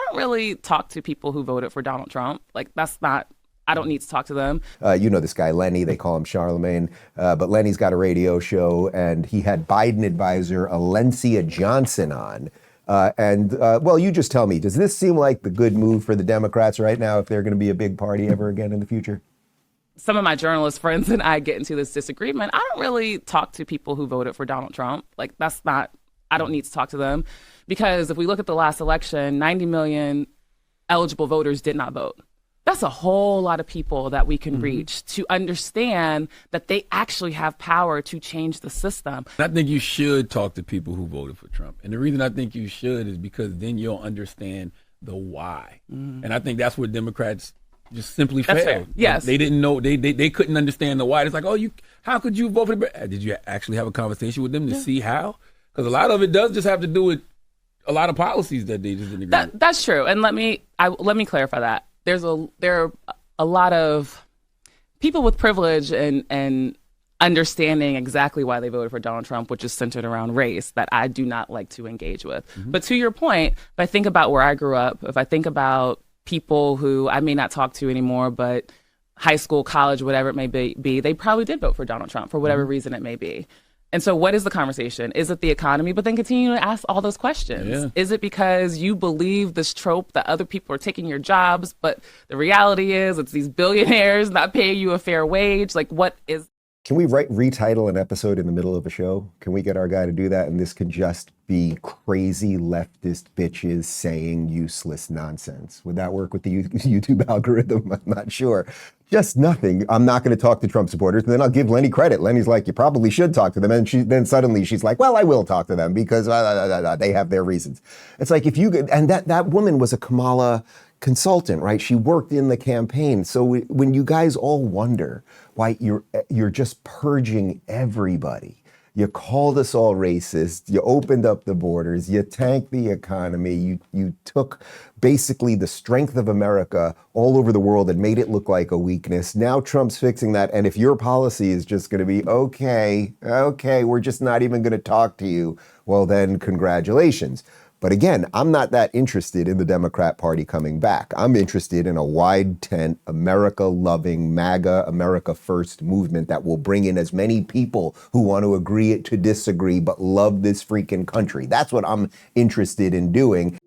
don't really talk to people who voted for Donald Trump. Like, I don't need to talk to them. You know this guy, Lenny, they call him Charlamagne, but Lenny's got a radio show, and he had Biden advisor Alencia Johnson on. Well, you just tell me, does this seem like the good move for the Democrats right now if they're going to be a big party ever again in the future? Some of my journalist friends and I get into this disagreement. I don't really talk to people who voted for Donald Trump. Like, I don't need to talk to them, because if we look at the last election, 90 million eligible voters did not vote. That's a whole lot of people that we can reach to understand that they actually have power to change the system. I think you should talk to people who voted for Trump. And the reason I think you should is because then you'll understand the why. And I think that's where Democrats just simply That's failed. fair. Yes. They didn't know, they couldn't understand the why. It's like, how could you vote for the, did you actually have a conversation with them to see how? Because a lot of it does just have to do with a lot of policies that they just didn't agree with. That's true. And let me clarify that. There are a lot of people with privilege and understanding exactly why they voted for Donald Trump, which is centered around race, that I do not like to engage with. But to your point, if I think about where I grew up, if I think about people who I may not talk to anymore, but high school, college, whatever it may be, they probably did vote for Donald Trump for whatever reason it may be. And so what is the conversation? Is it the economy? But then continue to ask all those questions. Yeah. Is it because you believe this trope that other people are taking your jobs, but the reality is it's these billionaires not paying you a fair wage? Like, what is... Can we retitle an episode in the middle of a show? Can we get our guy to do that? And this can just be crazy leftist bitches saying useless nonsense. Would that work with the YouTube algorithm? I'm not sure. Just nothing. I'm not going to talk to Trump supporters. And then I'll give Lenny credit. Lenny's like, you probably should talk to them. And then suddenly she's like, well, I will talk to them because they have their reasons. It's like, if you could, and that woman was a Kamala consultant, right? She worked in the campaign. So when you guys all wonder why you're just purging everybody, you called us all racist, you opened up the borders, you tanked the economy, you took basically the strength of America all over the world and made it look like a weakness. Now Trump's fixing that. And if your policy is just going to be, okay, we're just not even going to talk to you, well then congratulations. But again, I'm not that interested in the Democrat Party coming back. I'm interested in a wide tent, America-loving, MAGA, America First movement that will bring in as many people who want to agree to disagree but love this freaking country. That's what I'm interested in doing.